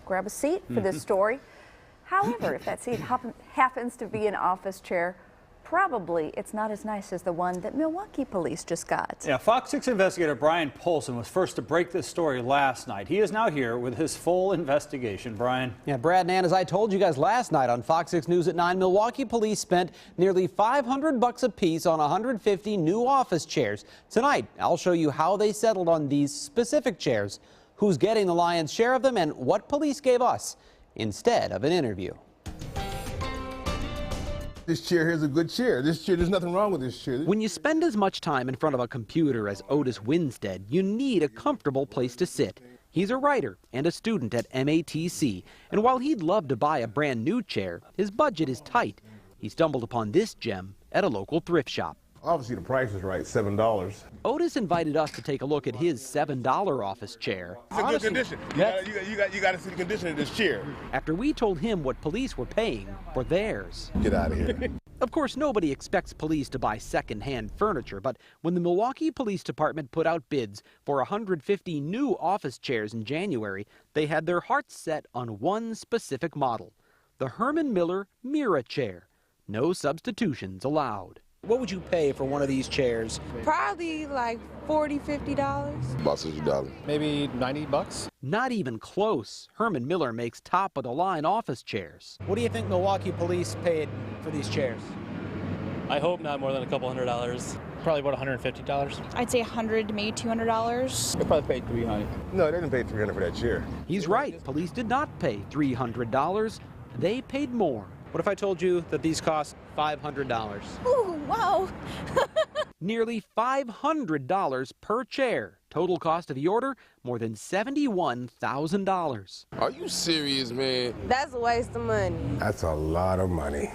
grab a seat for this story. However, if that seat happens to be an office chair, probably it's not as nice as the one that Milwaukee police just got. Yeah, Fox 6 investigator Brian Polson was first to break this story last night. He is now here with his full investigation. Brian. Yeah, Brad and Ann, as I told you guys last night on Fox 6 News at 9, Milwaukee police spent nearly $500 a piece on 150 new office chairs. Tonight, I'll show you how they settled on these specific chairs, who's getting the lion's share of them, and what police gave us instead of an interview. This chair here is a good chair. This chair, there's nothing wrong with this chair. When you spend as much time in front of a computer as Otis Winstead, you need a comfortable place to sit. He's a writer and a student at MATC, and while he'd love to buy a brand new chair, his budget is tight. He stumbled upon this gem at a local thrift shop. Obviously, the price is right, $7. Otis invited us to take a look at his $7 office chair. It's in good condition. You got to see the condition of this chair. After we told him what police were paying for theirs. Get out of here. Of course, nobody expects police to buy second-hand furniture, but when the Milwaukee Police Department put out bids for 150 new office chairs in January, they had their hearts set on one specific model, the Herman Miller Mira chair. No substitutions allowed. What would you pay for one of these chairs? Probably like $40, $50. About $60. Maybe $90. Not even close. Herman Miller makes top-of-the-line office chairs. What do you think Milwaukee police paid for these chairs? I hope not more than a couple $100. Probably about $150. I'd say $100 to maybe $200. They probably paid $300. No, they didn't pay $300 for that chair. He's right. Police did not pay $300. They paid more. What if I told you that these cost $500? Ooh, wow. Nearly $500 per chair. Total cost of the order, more than $71,000. Are you serious, man? That's a waste of money. That's a lot of money,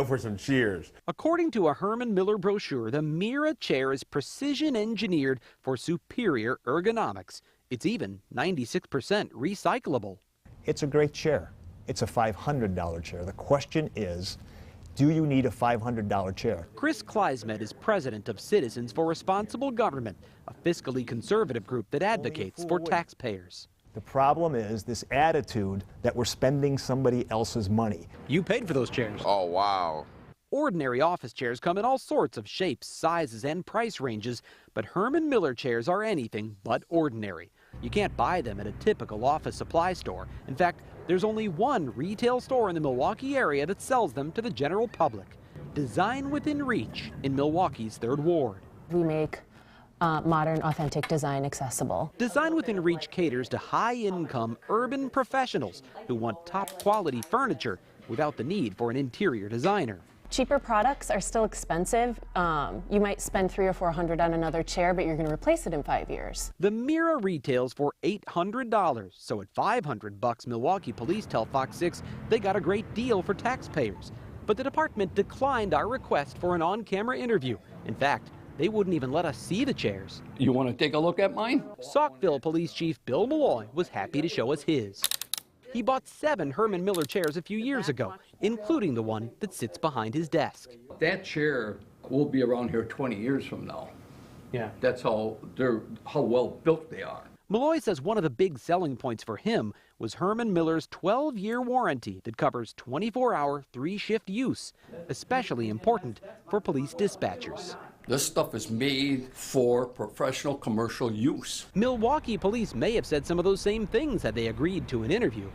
for some chairs. According to a Herman Miller brochure, the Mira chair is precision engineered for superior ergonomics. It's even 96% recyclable. It's a great chair. It's a $500 chair. The question is, do you need a $500 chair? Chris Kleismet is president of Citizens for Responsible Government, a fiscally conservative group that advocates for taxpayers. The problem is this attitude that we're spending somebody else's money. You paid for those chairs. Oh, wow. Ordinary office chairs come in all sorts of shapes, sizes, and price ranges, but Herman Miller chairs are anything but ordinary. You can't buy them at a typical office supply store. In fact, there's only one retail store in the Milwaukee area that sells them to the general public. Design Within Reach in Milwaukee's 3rd Ward. We make modern, authentic design accessible. Design Within Reach caters to high-income urban professionals who want top-quality furniture without the need for an interior designer. Cheaper products are still expensive. You might spend $300 or $400 on another chair, but you're going to replace it in 5 years. The Mira retails for $800, so at $500, Milwaukee police tell Fox 6 they got a great deal for taxpayers. But the department declined our request for an on-camera interview. In fact, they wouldn't even let us see the chairs. You want to take a look at mine? Saukville Police Chief Bill Malloy was happy to show us his. He bought 7 Herman Miller chairs a few years ago, including the one that sits behind his desk. That chair will be around here 20 years from now. Yeah. That's how well built they are. Malloy says one of the big selling points for him was Herman Miller's 12-year warranty that covers 24-hour, 3-shift use, especially important for police dispatchers. This stuff is made for professional commercial use. Milwaukee police may have said some of those same things had they agreed to an interview.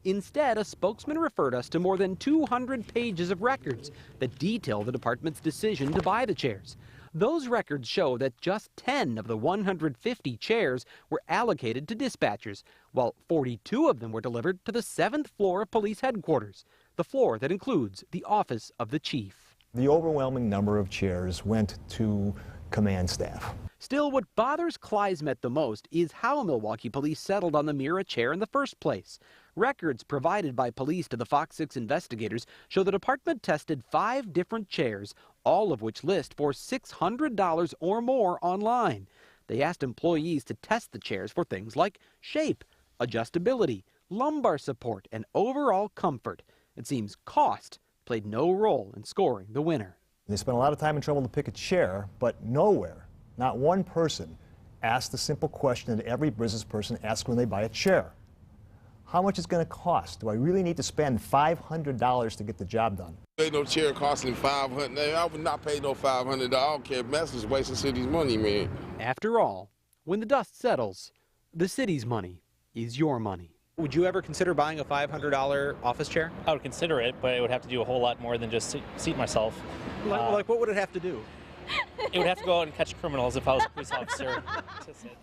Instead, a spokesman referred us to more than 200 pages of records that detail the department's decision to buy the chairs. Those records show that just 10 of the 150 chairs were allocated to dispatchers, while 42 of them were delivered to the 7th floor of police headquarters, the floor that includes the office of the chief. The overwhelming number of chairs went to command staff. Still, what bothers Kleismet the most is how Milwaukee police settled on the Mira chair in the first place. Records provided by police to the Fox 6 investigators show the department tested 5 different chairs, all of which list for $600 or more online. They asked employees to test the chairs for things like shape, adjustability, lumbar support, and overall comfort. It seems cost played no role in scoring the winner. They spent a lot of time and trouble to pick a chair, but nowhere, not one person, asked the simple question that every business person asks when they buy a chair. how much it's going to cost. Do I really need to spend $500 to get the job done? Ain't no chair costing $500. I would not pay no $500. I don't care. Mess is wasting city's money, man. After all, when the dust settles, the city's money is your money. Would you ever consider buying a $500 office chair? I would consider it, but it would have to do a whole lot more than just seat myself. Like what would it have to do? It would have to go out and catch criminals if I was a police officer to sit.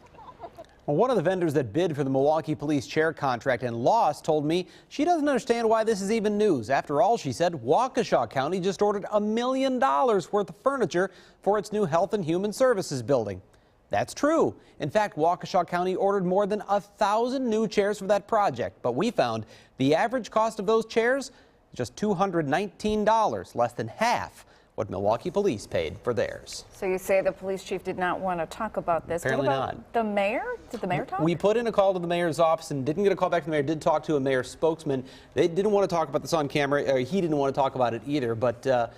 Well, one of the vendors that bid for the Milwaukee police chair contract and lost told me she doesn't understand why this is even news. After all, she said, Waukesha County just ordered $1 million worth of furniture for its new Health and Human Services building. That's true. In fact, Waukesha County ordered more than 1,000 new chairs for that project. But we found the average cost of those chairs, just $219, less than half what Milwaukee police paid for theirs. So you say the police chief did not want to talk about this. Apparently what about not. The mayor? Did the mayor talk? We put in a call to the mayor's office and didn't get a call back from the mayor. Did talk to a mayor spokesman. They didn't want to talk about this on camera. He didn't want to talk about it either. But the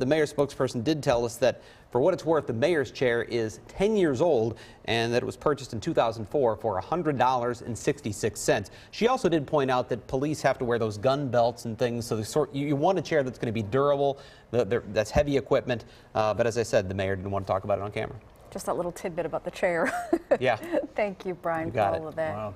mayor's spokesperson did tell us that, for what it's worth, the mayor's chair is 10 years old and that it was purchased in 2004 for $100.66. She also did point out that police have to wear those gun belts and things, so you want a chair that's going to be durable, that's heavy equipment. But as I said, the mayor didn't want to talk about it on camera. Just that little tidbit about the chair. Yeah. Thank you, Brian, You got for all it. of that. Wow.